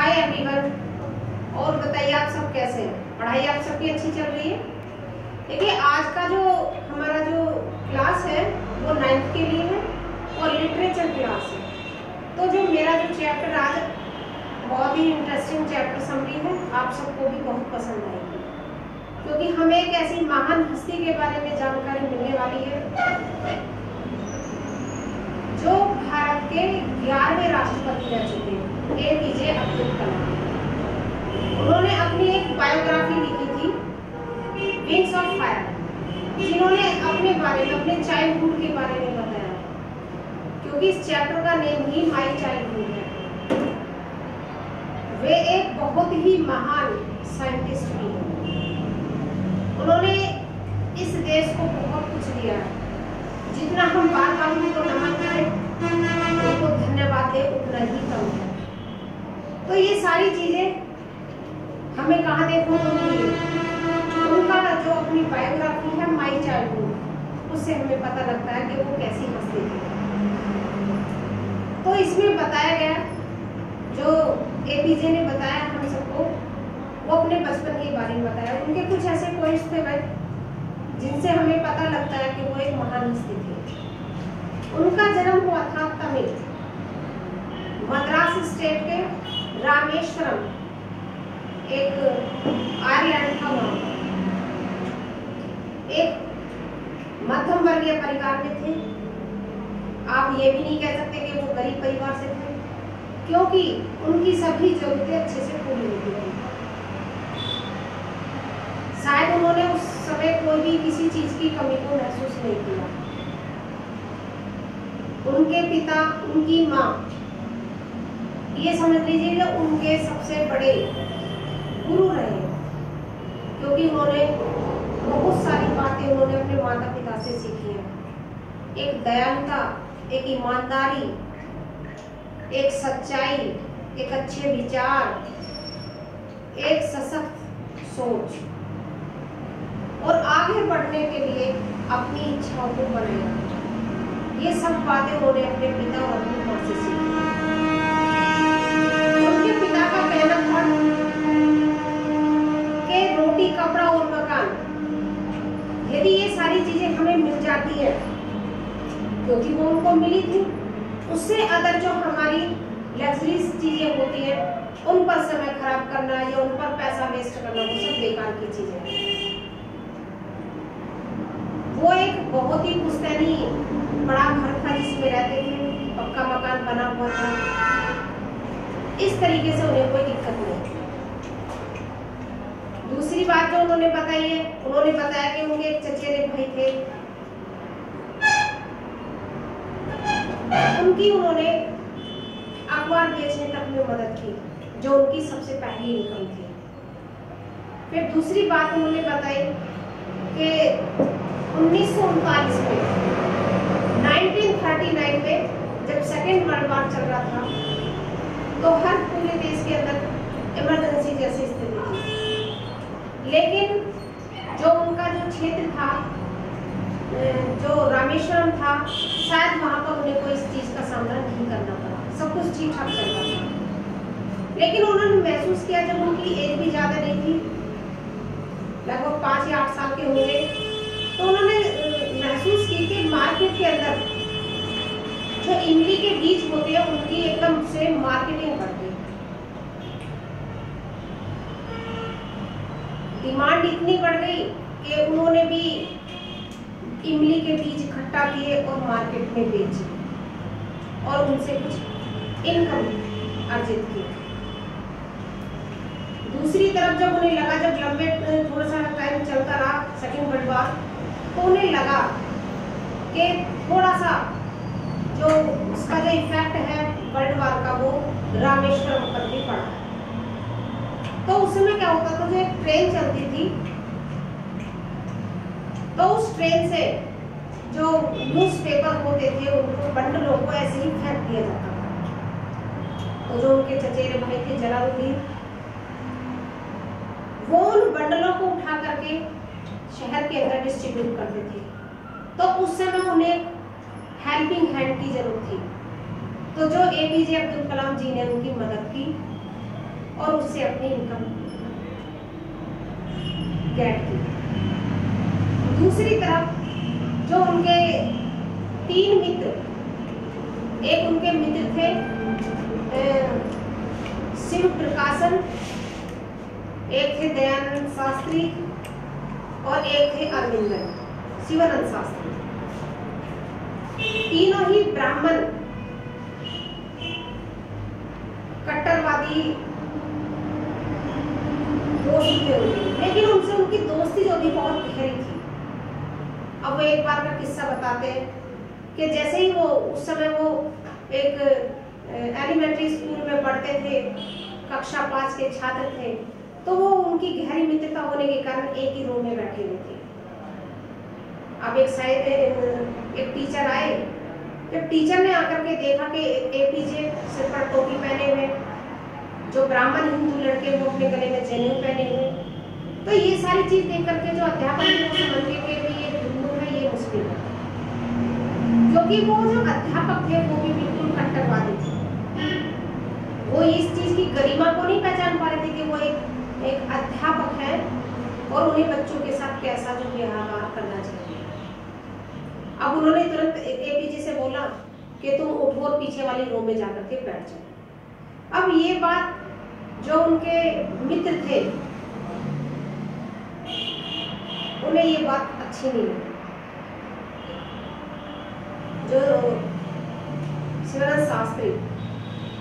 Hi everyone. और बताइए आप सब कैसे हैं? पढ़ाई आप सबकी अच्छी चल रही है? देखिए आज का जो हमारा जो क्लास है वो 9th के लिए है और लिटरेचर क्लास है। तो जो मेरा जो चैप्टर आज बहुत ही इंटरेस्टिंग चैप्टर समरी है, आप सबको भी बहुत पसंद आएगी क्योंकि हमें एक ऐसी महान हस्ती के बारे में जानकारी मिलने वाली है जो भारत के 11वें राष्ट्रपति रह चुके हैं, APJ अब्दुल कलाम। उन्होंने अपनी एक बायोग्राफी लिखी थी, विंग्स ऑफ फायर, जिन्होंने अपने बारे में, अपने चाइल्डहुड के बारे में बताया, क्योंकि इस चैप्टर का नेम ही माय चाइल्डहुड है। वे एक बहुत ही महान साइंटिस्ट भी हैं। उन्होंने इस देश को बहुत कुछ दिया है। जितना हम बार बार उनको नमन करें, उनको धन्यवाद दें, उतना ही कम है। तो ये सारी चीजें हमें कहाँ देखने को मिली? उनका जो अपनी बायोग्राफी है माय चाइल्डहुड, उससे हमें पता लगता है कि वो कैसी हस्ती थी। तो इसमें बताया गया, जो APJ ने बताया हम सबको, वो अपने बचपन के बारे में बताया। उनके कुछ ऐसे पॉइंट्स थे भाई जिनसे हमें पता लगता है कि वो एक महान हस्ती थे। उनका जन्म हुआ था तमिल मद्रास स्टेट के रामेश्वरम, एक आयरलैंड था वहां। एक मध्यम वर्गीय परिवार में थे। आप ये भी नहीं कह सकते कि वो गरीब परिवार से थे, क्योंकि उनकी सभी जरूरतें अच्छे से पूरी होती थी। शायद उन्होंने उस समय कोई भी किसी चीज की कमी को महसूस नहीं किया। उनके पिता, उनकी माँ, ये समझ लीजिए कि उनके सबसे बड़े गुरु रहे, क्योंकि उन्होंने बहुत सारी बातें उन्होंने अपने माता पिता से सीखी हैं। एक दयालुता, एक ईमानदारी, एक सच्चाई, एक अच्छे विचार, एक सशक्त सोच और आगे बढ़ने के लिए अपनी इच्छाओं को बनाया। ये सब बातें उन्होंने अपने पिता और अपनी मां से सीखी। उनके पिता का कहना था कि रोटी, कपड़ा और मकान, यदि ये सारी चीजें हमें मिल जाती है, क्योंकि वो उनको मिली थी, उससे अदर जो हमारी लग्जरीज चीजें होती है, उन पर समय खराब करना या उन पर पैसा वेस्ट करना, वो सब बेकार की चीजें हैं। वो एक बहुत ही पुश्तैनी बड़ा घर था जिसमें रहते थे, पक्का मकान बना हुआ था। इस तरीके से उन्हें कोई दिक्कत नहीं। दूसरी बात जो उन्होंने बताई है, उन्होंने बताया कि उनके एक चचेरे भाई थे, उनकी उन्होंने अखबार बेचने तक में मदद की, जो उनकी सबसे पहली इनकम थी। फिर दूसरी बात उन्होंने बताई कि 1939 में, 1939 में जब सेकेंड वर्ल्ड वॉर चल रहा था, तो हर पूरे देश के अंदर इमरजेंसी जैसी स्थिति थी। लेकिन जो उनका जो क्षेत्र था, जो रामेश्वरम था, शायद वहां पर उन्हें कोई इस चीज का सामना नहीं करना पड़ा, सब कुछ ठीक ठाक चल रहा था। लेकिन उन्होंने महसूस किया, जब उनकी एज भी ज्यादा नहीं थी, लगभग 5 या 8 साल के होंगे, तो उन्होंने महसूस की कि मार्केट के अंदर जो इमली के बीज होते हैं, उनकी एकदम से मार्केटिंग बढ़ गई। डिमांड इतनी बढ़ गई कि उन्होंने भी इमली के बीज इकट्ठा किए और मार्केट में बेचे और उनसे कुछ इनकम अर्जित की। दूसरी तरफ जब उन्हें लगा, जब लंबे थोड़ा सा टाइम चलता रहा सेकेंड वर्ल्ड वॉर, तो उन्हें लगा कि थोड़ा सा जो उसका जो इफेक्ट है वर्ल्ड वॉर का, वो रामेश्वरम पर भी पड़ा। तो उस समय क्या होता था, जो एक ट्रेन चलती थी, तो उस ट्रेन से जो न्यूज़पेपर होते थे, उनको बंडलों को ऐसे ही फेंक दिया जाता था। तो जो उनके चचेरे भाई थे जलालुद्दीन, वो उन बंडलों को उठा करके शहर के अंदर डिस्ट्रीब्यूट करते थे। तो उस समय उन्हें हेल्पिंग हैंड की जरूरत थी। तो जो APJ अब्दुल कलाम जी ने उनकी मदद की और उससे अपनी इनकम गेट की। दूसरी तरफ जो उनके 3 मित्र, एक उनके मित्र थे शिव प्रकाशन, एक थे दयानंद शास्त्री और एक थे अरविंदन शिवानंद शास्त्री। तीनों ही ब्राह्मण कट्टरवादी दोस्त थे उनके, लेकिन उनसे उनकी दोस्ती जो भी बहुत गहरी थी। अब वो एक बार का किस्सा बताते हैं कि जैसे ही वो उस समय वो एक एलिमेंट्री स्कूल में पढ़ते थे, कक्षा 5 के छात्र थे, तो वो उनकी गहरी मित्रता होने के कारण एक ही रूम में बैठे हुए थे। अब एक टीचर आए। जब टीचर ने आकर के देखा कि एपीजे सिर पर टोपी पहने हुए, जो ब्राह्मण हिंदू लड़के वो अपने गले में जनेऊ पहने हुए, तो ये सारी चीज देख करके जो अध्यापक थे वो समझ गए कि ये हिंदू है, ये मुस्लिम है। क्योंकि वो जो अध्यापक थे वो भी बिल्कुल कट्टरवादी थे। वो इस चीज की गरिमा को नहीं पहचान पा रहे थे कि वो एक अध्यापक है और उन्हें बच्चों के साथ कैसा जो व्यवहार करना चाहिए। अब उन्होंने तुरंत एपीजे से बोला कि तुम उठो और पीछे वाली रूम में जाकर के बैठ जाओ। अब ये बात जो उनके मित्र थे उन्हें ये बात अच्छी नहीं लगी। जो शिवानंद शास्त्री,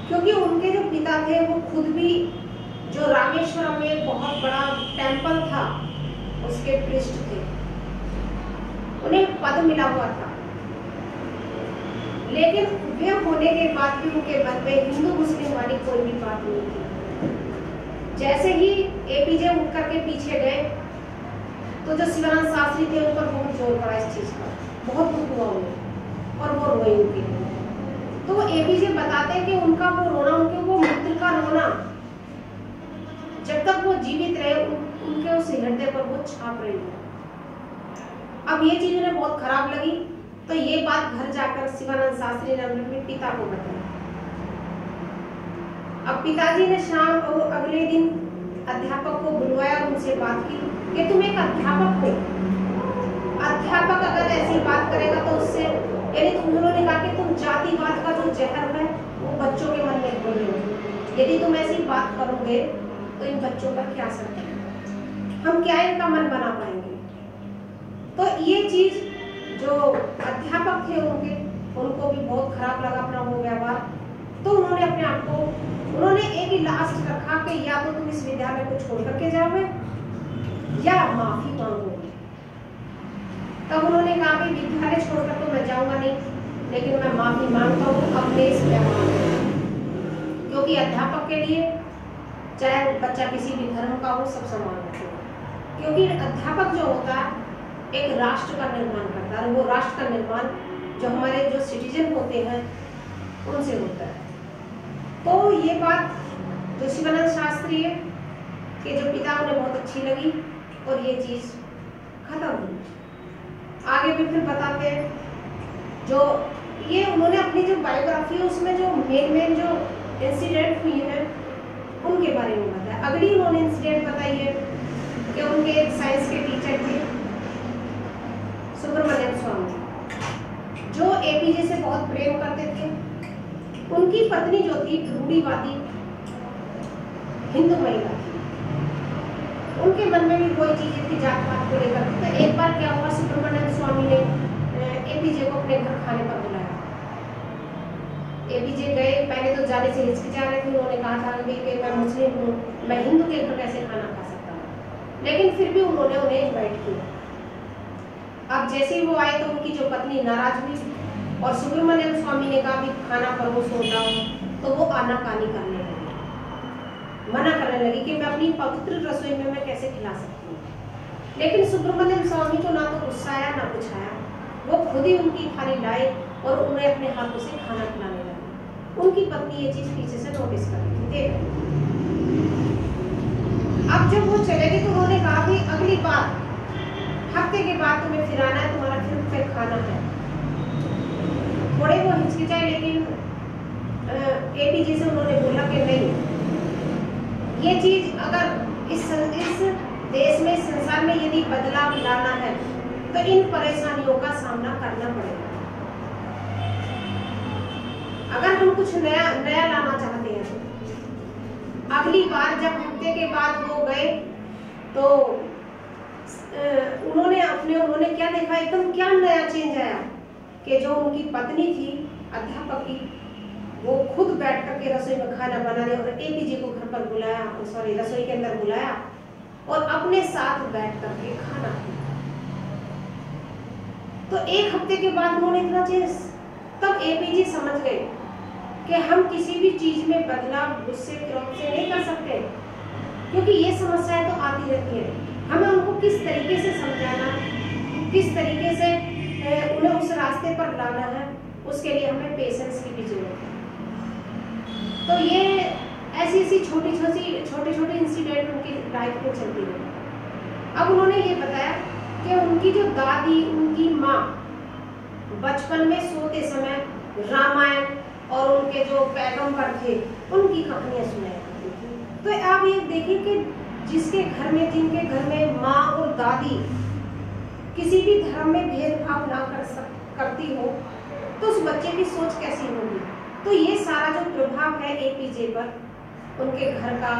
क्योंकि उनके जो पिता थे वो खुद भी जो रामेश्वरम में एक बहुत बड़ा टेंपल था उसके पृष्ठ थे, उन्हें पद मिला हुआ था। लेकिन वे होने के बाद भी उनके मन में हिंदू मुस्लिम वाली कोई भी बात नहीं थी। जैसे ही एपीजे उठ करके पीछे गए तो जो शिवानंद शास्त्री थे उन पर बहुत जोर पड़ा इस चीज का, बहुत दुख हुआ उन्हें और वो रोए उनके। तो वो एपीजे बताते हैं कि उनका वो रोना, उनके वो मित्र का रोना जब तक वो जीवित रहे उनके उस हृदय पर वो छाप रही है। अब ये चीज उन्हें बहुत खराब लगी, तो ये बात घर जाकर शिवानंद शास्त्री ने अपने पिता को बताया। अब पिताजी ने शाम को अगले दिन अध्यापक को बुलवाया और उनसे बात की कि तुम एक अध्यापक हो, अध्यापक अगर ऐसी बात करेगा तो उससे, यानी उन्होंने कहा कि तुम जातिवाद का जो जहर है वो बच्चों के मन में घोल रहे, यदि तुम ऐसी बात करोगे तो इन बच्चों पर क्या असर पड़ेगा, हम क्या इनका मन बना पाएंगे। तो ये चीज जो अध्यापक थे उनको भी बहुत खराब लगा अपना वो व्यवहार। तो उन्होंने अपने आप को, उन्होंने एक ही लास्ट रखा कि या तो तुम इस विद्यालय को छोड़ करके जाओगे या माफी मांगोगे। तब उन्होंने कहा कि विद्यालय छोड़कर तो मैं जाऊंगा नहीं, लेकिन मैं माफी मांगता हूँ अपने इस व्यवहार में, क्योंकि अध्यापक के लिए चाहे बच्चा किसी भी धर्म का हो सब समान होते हैं। क्योंकि अध्यापक जो होता है एक राष्ट्र का निर्माण करता है, और वो राष्ट्र का निर्माण जो हमारे जो सिटीजन होते हैं उनसे होता है। तो ये बात जो शिवानंद शास्त्री है कि जो पिता उन्हें बहुत अच्छी लगी और ये चीज खत्म हुई। आगे भी फिर बताते हैं जो ये उन्होंने अपनी जो बायोग्राफी है उसमें जो मेन जो इंसिडेंट हुई है उनके बारे में बताया। अगली उन्होंने इंसिडेंट बताई है कि उनके एक साइंस के टीचर थे सुब्रमण्यम स्वामी, जो एपीजे से बहुत प्रेम करते थे। उनकी पत्नी जो थी रूढ़िवादी हिंदू महिला थी, उनके मन में भी कोई चीजें थी जात पात को लेकर। तो एक बार क्या हुआ, सुब्रमण्यम स्वामी ने एपीजे को अपने घर खाने पर बुलाया। एपीजे गए, पहले तो जाने से हिचकिचा रहे थे, उन्होंने कहा था कि मैं मुस्लिम हूँ, मैं हिंदू के घर कैसे खाना खा सकता हूँ, लेकिन फिर भी उन्होंने उन्हें इन्वाइट किया। अब जैसे ही वो आए तो उनकी जो पत्नी नाराज हुई और सुब्रमण्यम स्वामी ने कहा भी खाना परोस होता हो, तो वो आनाकानी करने लगी, मना करने लगी कि मैं अपनी पवित्र रसोई में मैं कैसे खिला सकती हूँ। लेकिन सुब्रमण्यम स्वामी को ना तो गुस्सा आया ना कुछ आया, वो खुद ही उनकी थाली लाए और उन्हें अपने हाथों से खाना खिलाने लगे। उनकी पत्नी ये चीज पीछे से नोटिस कर रही थी, देख रही। अब जब वो चले गए तो उन्होंने कहा कि अगली बार हफ्ते के बाद तुम्हें फिर आना है, तुम्हारा फिर खाना है। थोड़े वो हिचकिचाए, लेकिन एपीजे से उन्होंने बोला कि नहीं, ये चीज अगर इस देश में, संसार में यदि बदलाव लाना है तो इन परेशानियों का सामना करना पड़ेगा। अगर हम कुछ नया लाना चाहते हैं तो अगली बार जब हफ्ते के बाद वो गए तो उन्होंने क्या देखा, एकदम क्या नया चेंज आया कि जो उनकी पत्नी थी अध्यापक की, वो खुद बैठ करके रसोई में खाना बनाने, और एपीजे को घर पर बुलाया, सॉरी रसोई के अंदर बुलाया और अपने साथ बैठ करके खाना खाया। तो एक हफ्ते के बाद उन्होंने इतना चेंज, तब एपीजे समझ गए कि हम किसी भी चीज में बदलाव गुस्से क्रोध से नहीं कर सकते, क्योंकि ये समस्याएं तो आती रहती है। हमें उनको किस तरीके से समझाना, किस तरीके से उन्हें उस रास्ते पर लाना है, उसके लिए हमें पेशेंस की भी जरूरत है। तो ये ऐसी छोटी इंसिडेंट उनकी लाइफ में चलती रही। अब उन्होंने ये बताया कि उनकी जो दादी, उनकी माँ बचपन में सोते समय रामायण और उनके जो पैगंबर थे उनकी कहानियां सुनाया करती थी। तो आप ये देखिए कि जिनके घर में माँ और दादी किसी भी धर्म में भेदभाव ना करती हो तो उस बच्चे की सोच कैसी होगी। तो ये सारा जो प्रभाव है एपीजे पर, उनके घर का,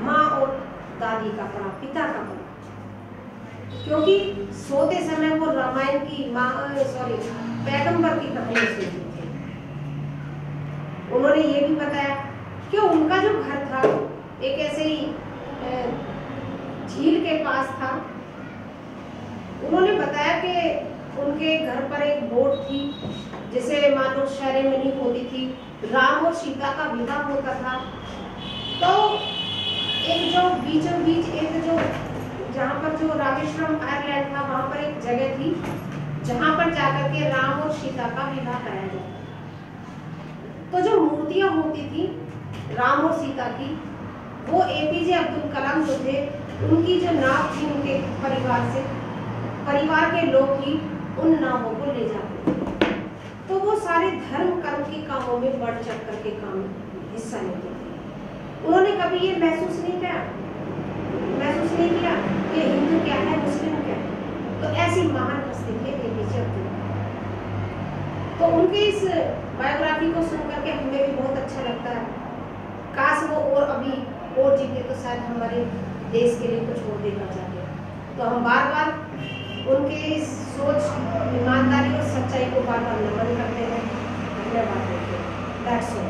माँ और दादी का पड़ा, पिता का पड़ा, क्योंकि सोते समय वो रामायण की पैगंबर की कहानी सुनते थे। उन्होंने ये भी बताया कि उनका जो घर था एक ऐसे ही झील के पास था। उन्होंने बताया कि उनके घर पर एक बोट थी जिसे मानो सेरेमनी होती थी, राम और सीता का विवाह होता था। तो एक जो बीचों बीच एक जो जहाँ पर जो रामेश्वरम आयरलैंड था, वहां पर एक जगह थी जहां पर जाकर के राम और सीता का विवाह कराया जाता। तो जो मूर्तियां होती थी राम और सीता की, वो एपीजे अब्दुल कलाम जो थे उनकी जो नाव थी, उनके परिवार के लोग ही उन नावों को ले जाते थे। तो वो सारे धर्म कर्म के कामों में बढ़ चढ़ करके काम हिस्सा लेते थे। उन्होंने कभी ये महसूस नहीं किया कि हिंदू क्या है, मुस्लिम क्या है। तो ऐसी महान हस्ती थे एपीजे अब्दुल कलाम। तो उनके इस बायोग्राफी को सुन करके हमें भी बहुत अच्छा लगता है। काश वो और जीते तो शायद हमारे देश के लिए कुछ और देना चाहते। तो हम बार बार उनके इस सोच, ईमानदारी और सच्चाई को बार बार नमन करते हैं। धन्यवाद देते हैं। That's all.